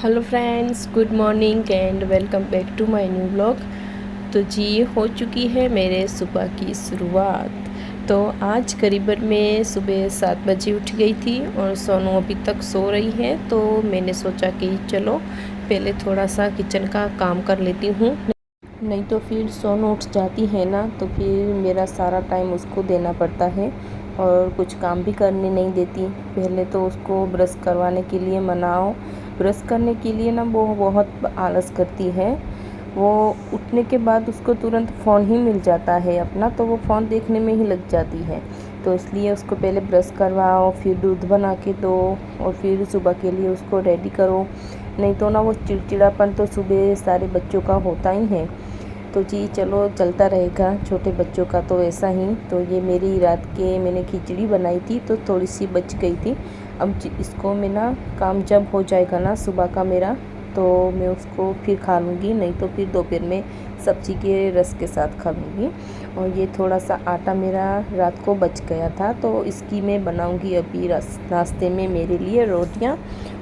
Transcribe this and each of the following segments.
Hello friends, good morning and welcome back to my new blog. तो जी हो चुकी है मेरे सुबह की शुरुआत। तो आज करीबन मैं सुबह 7 बजे उठ गई थी और सोनू अभी तक सो रही है। तो मैंने सोचा कि चलो पहले थोड़ा सा किचन का काम कर लेती हूँ, नहीं तो फिर सोनू उठ जाती है ना, तो फिर मेरा सारा टाइम उसको देना पड़ता है और कुछ काम भी करने नहीं देती। पहले तो उसको ब्रश करवाने के लिए मनाओ, ब्रश करने के लिए ना वो बहुत आलस करती है। वो उठने के बाद उसको तुरंत फ़ोन ही मिल जाता है अपना, तो वो फ़ोन देखने में ही लग जाती है। तो इसलिए उसको पहले ब्रश करवाओ, फिर दूध बना के दो और फिर सुबह के लिए उसको रेडी करो। नहीं तो ना वो चिड़चिड़ापन तो सुबह सारे बच्चों का होता ही है। तो जी चलो चलता रहेगा, छोटे बच्चों का तो ऐसा ही। तो ये मेरी रात के मैंने खिचड़ी बनाई थी तो थोड़ी सी बच गई थी। अब इसको मैं ना काम जब हो जाएगा ना सुबह का मेरा, तो मैं उसको फिर खा लूँगी, नहीं तो फिर दोपहर में सब्ज़ी के रस के साथ खा लूँगी। और ये थोड़ा सा आटा मेरा रात को बच गया था, तो इसकी मैं बनाऊँगी अभी नाश्ते में मेरे लिए रोटियाँ।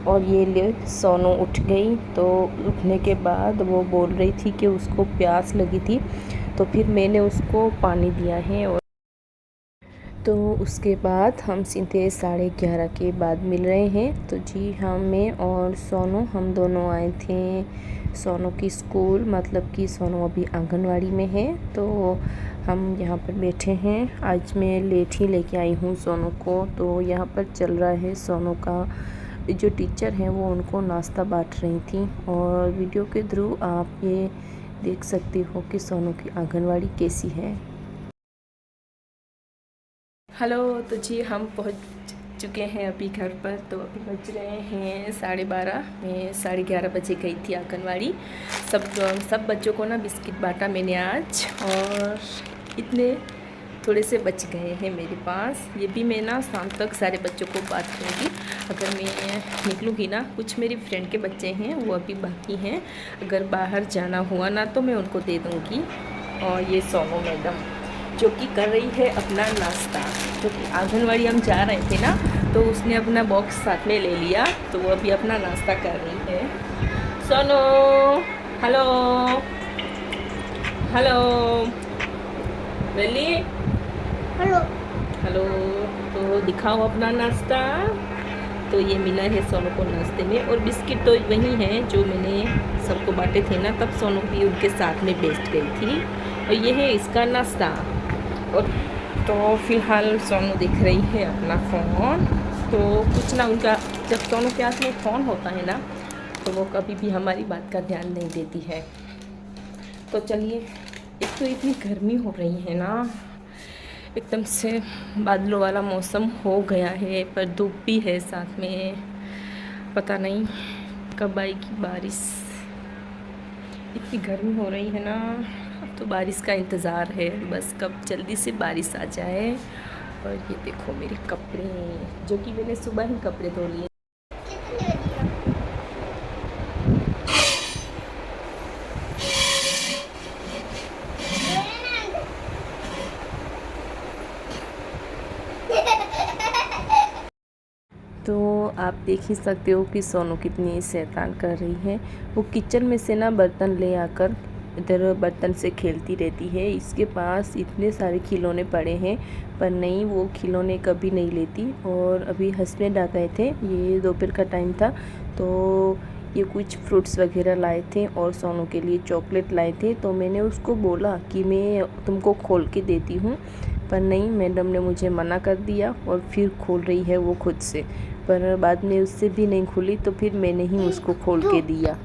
और ये ले सोनू उठ गई, तो उठने के बाद वो बोल रही थी कि उसको प्यास लगी थी, तो फिर मैंने उसको पानी दिया है। और तो उसके बाद हम सीधे 11:30 के बाद मिल रहे हैं। तो जी मैं और सोनू हम दोनों आए थे सोनू की स्कूल, मतलब कि सोनू अभी आंगनवाड़ी में है, तो हम यहाँ पर बैठे हैं। आज मैं लेट ही लेके आई हूँ सोनू को। तो यहाँ पर चल रहा है सोनू का, जो टीचर हैं वो उनको नाश्ता बांट रही थी और वीडियो के थ्रू आप ये देख सकते हो कि सोनू की आंगनवाड़ी कैसी है। हेलो, तो जी हम पहुंच चुके हैं अभी घर पर। तो अभी बज रहे हैं 12:30। मैं 11:30 बजे गई थी आंगनवाड़ी। सब बच्चों को ना बिस्किट बांटा मैंने आज, और इतने थोड़े से बच गए हैं मेरे पास। ये भी मैं ना शाम तक सारे बच्चों को बांट दूँगी। अगर मैं निकलूँगी ना, कुछ मेरी फ्रेंड के बच्चे हैं वो अभी बाकी हैं, अगर बाहर जाना हुआ ना तो मैं उनको दे दूँगी। और ये सोनू मैडम जो कि कर रही है अपना नाश्ता, क्योंकि आंगनवाड़ी हम जा रहे थे ना, तो उसने अपना बॉक्स साथ में ले लिया, तो वो अभी अपना नाश्ता कर रही है। सोनू, हेलो हेलो, बेली, हेलो। हेलो। तो दिखाओ अपना नाश्ता। तो ये मिला है सोनू को नाश्ते में, और बिस्किट तो वही हैं जो मैंने सबको बांटे थे ना, तब सोनू भी उनके साथ में बैठ गई थी। और ये है इसका नाश्ता। और तो फ़िलहाल सोनू देख रही है अपना फ़ोन। तो कुछ ना, उनका जब सोनू के हाथ में फ़ोन होता है ना, तो वो कभी भी हमारी बात का ध्यान नहीं देती है। तो चलिए, एक तो इतनी गर्मी हो रही है ना, एकदम से बादलों वाला मौसम हो गया है, पर धूप भी है साथ में। पता नहीं कब आएगी बारिश, इतनी गर्मी हो रही है ना। अब तो बारिश का इंतज़ार है, बस कब जल्दी से बारिश आ जाए। और ये देखो मेरे कपड़े, जो कि मैंने सुबह ही कपड़े धो लिए। कितने दिया? तो आप देख ही सकते हो कि सोनू कितनी शैतान कर रही है। वो किचन में से ना बर्तन ले आकर इधर बर्तन से खेलती रहती है। इसके पास इतने सारे खिलौने पड़े हैं, पर नहीं, वो खिलौने कभी नहीं लेती। और अभी हस्बैंड आ गए थे, ये दोपहर का टाइम था, तो ये कुछ फ्रूट्स वगैरह लाए थे और सोनू के लिए चॉकलेट लाए थे। तो मैंने उसको बोला कि मैं तुमको खोल के देती हूँ, पर नहीं, मैडम ने मुझे मना कर दिया और फिर खोल रही है वो खुद से। पर बाद में उससे भी नहीं खुली, तो फिर मैंने ही उसको खोल के दिया।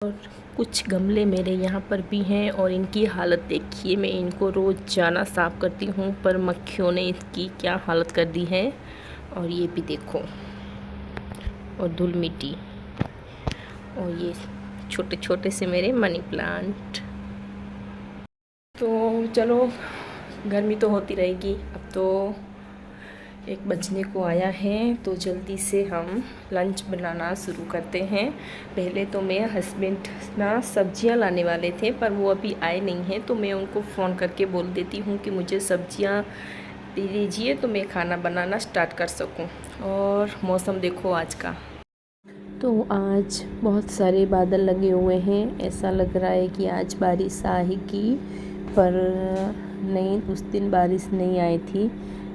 और कुछ गमले मेरे यहाँ पर भी हैं, और इनकी हालत देखिए। मैं इनको रोज़ जाना साफ़ करती हूँ, पर मक्खियों ने इसकी क्या हालत कर दी है। और ये भी देखो, और धूल मिट्टी, और ये छोटे छोटे से मेरे मनी प्लांट। तो चलो, गर्मी तो होती रहेगी। अब तो 1 बजने को आया है, तो जल्दी से हम लंच बनाना शुरू करते हैं। पहले तो मेरे हस्बैंड ना सब्जियां लाने वाले थे, पर वो अभी आए नहीं हैं, तो मैं उनको फ़ोन करके बोल देती हूँ कि मुझे सब्जियां दे दीजिए तो मैं खाना बनाना स्टार्ट कर सकूं। और मौसम देखो आज का, तो आज बहुत सारे बादल लगे हुए हैं। ऐसा लग रहा है कि आज बारिश आएगी, पर नहीं, उस दिन बारिश नहीं आई थी।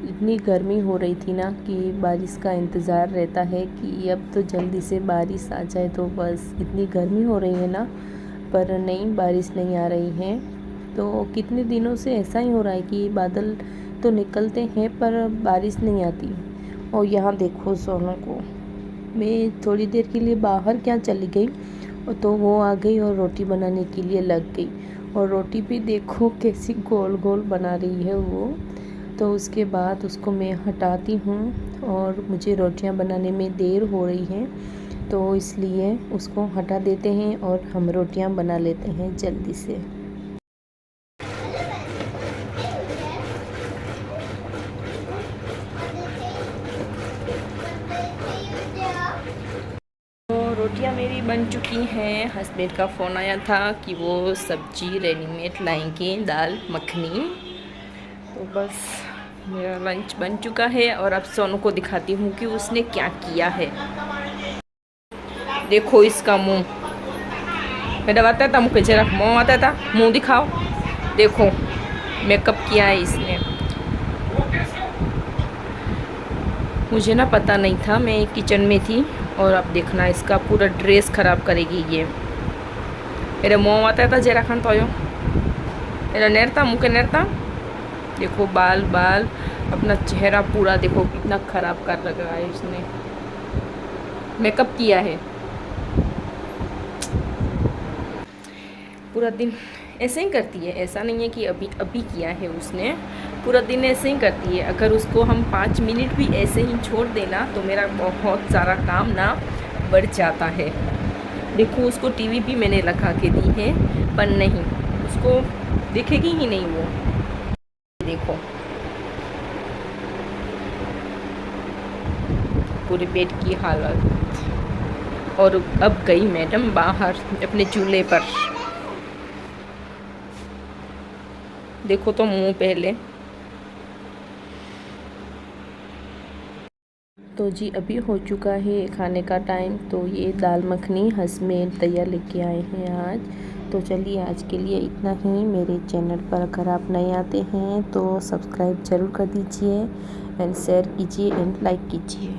इतनी गर्मी हो रही थी ना कि बारिश का इंतज़ार रहता है कि अब तो जल्दी से बारिश आ जाए, तो बस इतनी गर्मी हो रही है ना, पर नहीं, बारिश नहीं आ रही है। तो कितने दिनों से ऐसा ही हो रहा है कि बादल तो निकलते हैं पर बारिश नहीं आती। और यहाँ देखो सोनू को, मैं थोड़ी देर के लिए बाहर क्या चली गई और तो वो आ गई और रोटी बनाने के लिए लग गई। और रोटी भी देखो कैसी गोल गोल बना रही है वो। तो उसके बाद उसको मैं हटाती हूँ और मुझे रोटियां बनाने में देर हो रही है, तो इसलिए उसको हटा देते हैं और हम रोटियां बना लेते हैं जल्दी से। तो रोटियां मेरी बन चुकी हैं। हस्बैंड का फ़ोन आया था कि वो सब्जी रेडीमेड लाएंगे, दाल मखनी। तो बस मेरा लंच बन चुका है और अब सोनू को दिखाती हूँ कि उसने क्या किया है। देखो इसका मुंह, मेरा आता था मुझे, जरा मुँह आता था, मुंह दिखाओ। देखो मेकअप किया है इसने। मुझे ना पता नहीं था, मैं किचन में थी और अब देखना इसका पूरा ड्रेस ख़राब करेगी ये। मेरा मुँह आता था, जरा खान तो मेरा नेरता मुँह के नेरता। देखो बाल बाल, अपना चेहरा पूरा देखो कितना ख़राब कर लगा है इसने, मेकअप किया है। पूरा दिन ऐसे ही करती है, ऐसा नहीं है कि अभी अभी किया है उसने, पूरा दिन ऐसे ही करती है। अगर उसको हम 5 मिनट भी ऐसे ही छोड़ देना तो मेरा बहुत सारा काम ना बढ़ जाता है। देखो उसको टीवी भी मैंने लगा के दी है, पर नहीं, उसको दिखेगी ही नहीं वो। देखो पूरे पेट की हालत। और अब गई मैडम बाहर अपने चूल्हे पर। देखो तो मुंह पहले। तो जी अभी हो चुका है खाने का टाइम। तो ये दाल मखनी हस्बैंड तैयार लेके आए हैं आज। तो चलिए आज के लिए इतना ही। मेरे चैनल पर अगर आप नए आते हैं तो सब्सक्राइब ज़रूर कर दीजिए एंड शेयर कीजिए एंड लाइक कीजिए।